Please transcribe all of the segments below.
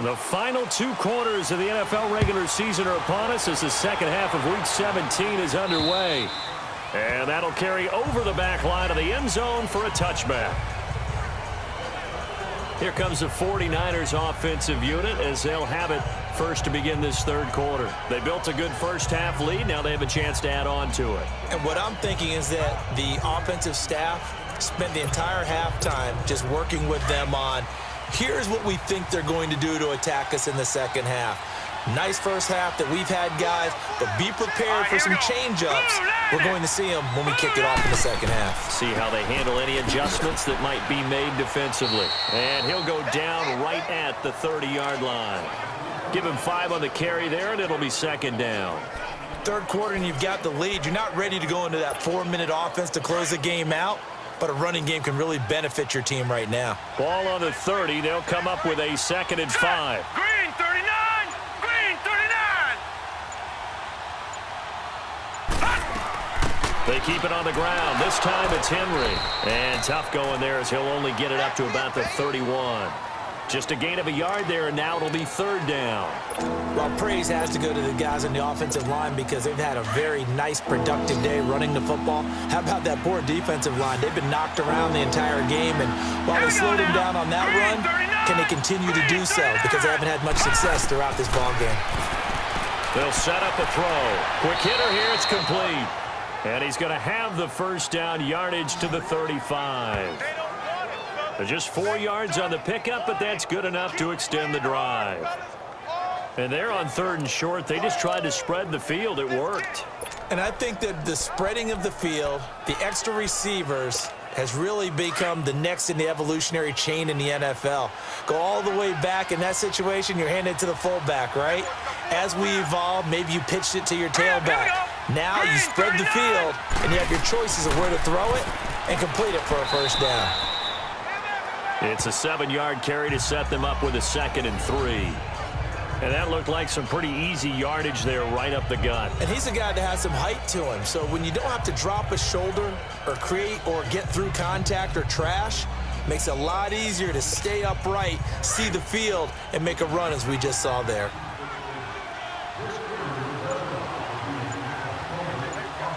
The final 2 quarters of the NFL regular season are upon us as the second half of Week 17 is underway. And that'll carry over the back line of the end zone for a touchback. Here comes the 49ers offensive unit as they'll have it first to begin this third quarter. They built a good first half lead. Now they have a chance to add on to it. And what I'm thinking is that the offensive staff spent the entire halftime just working with them on, here's what we think they're going to do to attack us in the second half. Nice first half that we've had, guys, but be prepared for some change-ups. We're going to see them when we kick it off in the second half. See how they handle any adjustments that might be made defensively. And he'll go down right at the 30-yard line. Give him 5 on the carry there, and it'll be second down. Third quarter, and you've got the lead. You're not ready to go into that 4-minute offense to close the game out, but a running game can really benefit your team right now. Ball on the 30. They'll come up with a 2nd and 5. Green 39! Green 39! They keep it on the ground. This time it's Henry. And tough going there as he'll only get it up to about the 31. Just a gain of a yard there, and now it'll be third down. Well, praise has to go to the guys on the offensive line because they've had a very nice, productive day running the football. How about that poor defensive line? They've been knocked around the entire game, and while they slowed them down on that run, can they continue to do so? Because they haven't had much success throughout this ballgame. They'll set up a throw. Quick hitter here, it's complete. And he's going to have the first down yardage to the 35. Just 4 yards on the pickup, but that's good enough to extend the drive. And they're on 3rd and short. They just tried to spread the field. It worked. And I think that the spreading of the field, the extra receivers, has really become the next in the evolutionary chain in the NFL. Go all the way back in that situation, you're handed to the fullback, right? As we evolve, maybe you pitched it to your tailback. Now you spread the field, and you have your choices of where to throw it and complete it for a first down. It's a 7-yard carry to set them up with a 2nd and 3. And that looked like some pretty easy yardage there right up the gut. And he's a guy that has some height to him. So when you don't have to drop a shoulder or create or get through contact or trash, makes it a lot easier to stay upright, see the field, and make a run as we just saw there.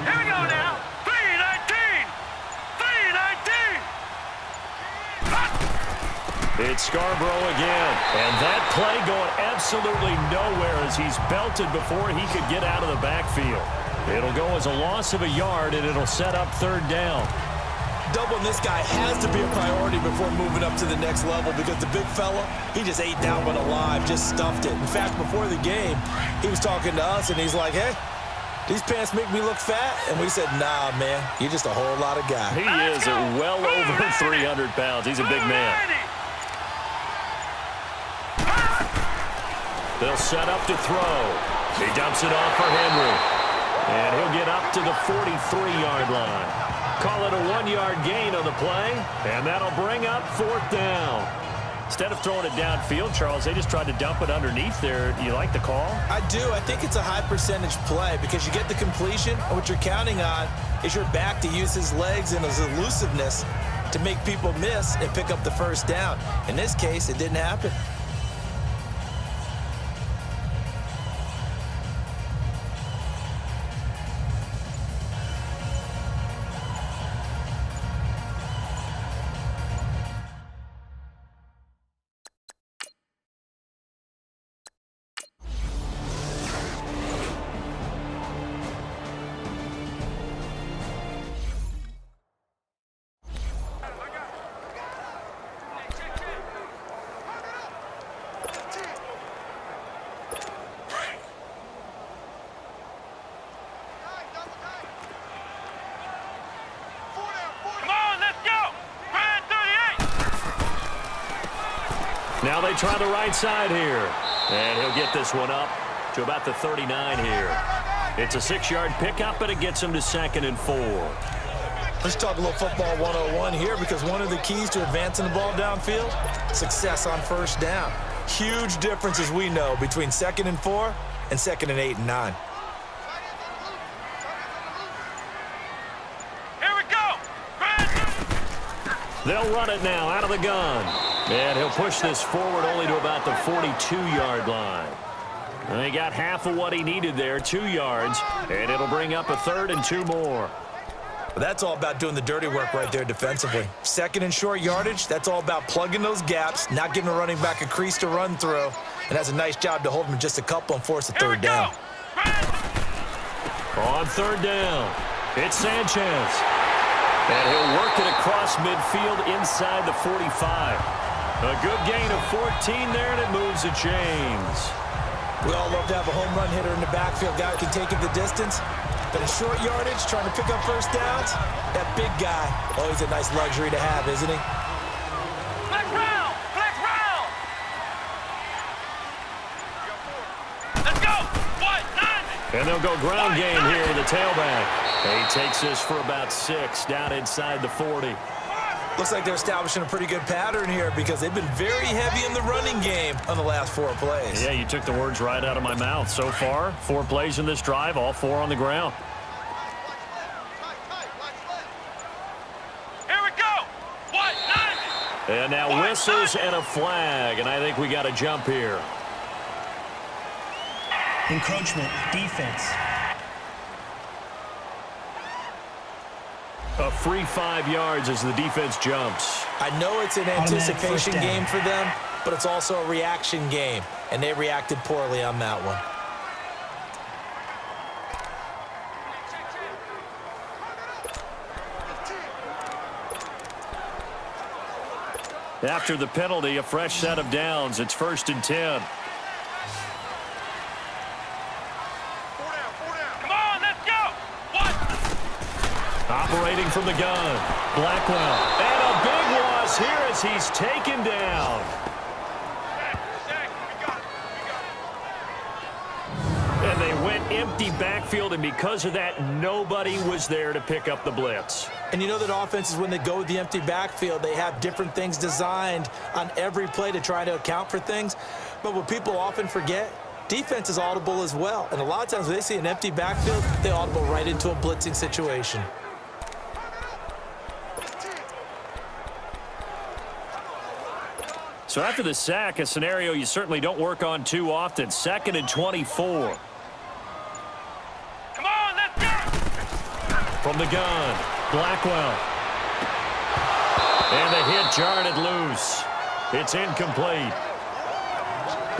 Here we go now. 319! 319! It's Scarborough again. And that play going absolutely nowhere as he's belted before he could get out of the backfield. It'll go as a loss of a yard, and it'll set up 3rd down. Doubling this guy has to be a priority before moving up to the next level because the big fella, he just ate that one alive, just stuffed it. In fact, before the game, he was talking to us, and he's like, hey, these pants make me look fat? And we said, nah, man, you're just a whole lot of guy. He is well over 300 pounds. He's a big man. They'll set up to throw. He dumps it off for Henry. And he'll get up to the 43-yard line. Call it a 1-yard gain on the play, and that'll bring up 4th down. Instead of throwing it downfield, Charles, they just tried to dump it underneath there. Do you like the call? I do. I think it's a high-percentage play because you get the completion, and what you're counting on is your back to use his legs and his elusiveness to make people miss and pick up the first down. In this case, it didn't happen. Now they try the right side here. And he'll get this one up to about the 39 here. It's a 6-yard pickup, but it gets him to 2nd and 4. Let's talk a little football 101 here because one of the keys to advancing the ball downfield, success on first down. Huge difference, as we know, between 2nd and 4 and 2nd and 8 and 9. Here we go. They'll run it now out of the gun. And he'll push this forward only to about the 42-yard line. And he got half of what he needed there, 2 yards, and it'll bring up a 3rd and 2 more. But that's all about doing the dirty work right there defensively. 2nd and short yardage, that's all about plugging those gaps, not giving a running back a crease to run through, and that's a nice job to hold him just a couple and force a 3rd down. On 3rd down, it's Sanchez. And he'll work it across midfield inside the 45. A good gain of 14 there, and it moves the chains. We all love to have a home run hitter in the backfield. Guy who can take it the distance. But in short yardage, trying to pick up first downs, that big guy, oh, he's a nice luxury to have, isn't he? Flex round! Flex round! Let's go! What? 90! And they'll go ground game here with the tailback. And he takes this for about 6 down inside the 40. Looks like they're establishing a pretty good pattern here because they've been very heavy in the running game on the last 4 plays. Yeah, you took the words right out of my mouth. So far, 4 plays in this drive, all 4 on the ground. Here we go! What? 90! And now whistles and a flag, and I think we got a jump here. Encroachment, defense. A free 5 yards as the defense jumps. I know it's an anticipation game for them, but it's also a reaction game, and they reacted poorly on that one. After the penalty, a fresh set of downs. It's 1st and 10. Come on, let's go! What? Operating from the gun, Blackwell. And a big loss here as he's taken down. And they went empty backfield, and because of that, nobody was there to pick up the blitz. And you know that offenses, when they go with the empty backfield, they have different things designed on every play to try to account for things. But what people often forget, defense is audible as well. And a lot of times when they see an empty backfield, they audible right into a blitzing situation. So after the sack, a scenario you certainly don't work on too often. 2nd and 24. Come on, let's go! From the gun, Blackwell. And the hit jarred it loose. It's incomplete.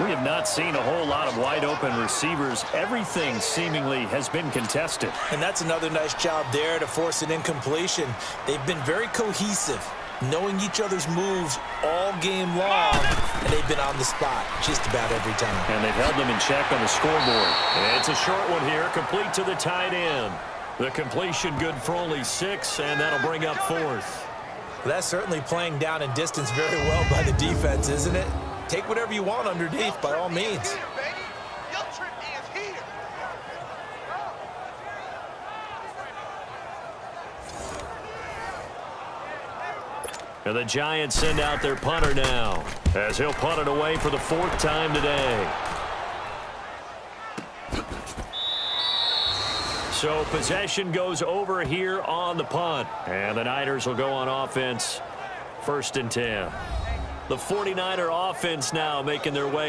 We have not seen a whole lot of wide-open receivers. Everything seemingly has been contested. And that's another nice job there to force an incompletion. They've been very cohesive, knowing each other's moves all game long, and they've been on the spot just about every time. And they've held them in check on the scoreboard. And it's a short one here, complete to the tight end. The completion good for only 6, and that'll bring up 4th. That's certainly playing down in distance very well by the defense, isn't it? Take whatever you want underneath, by all means. And the Giants send out their punter now, as he'll punt it away for the 4th time today. So possession goes over here on the punt, and the Niners will go on offense, 1st and 10. The 49er offense now making their way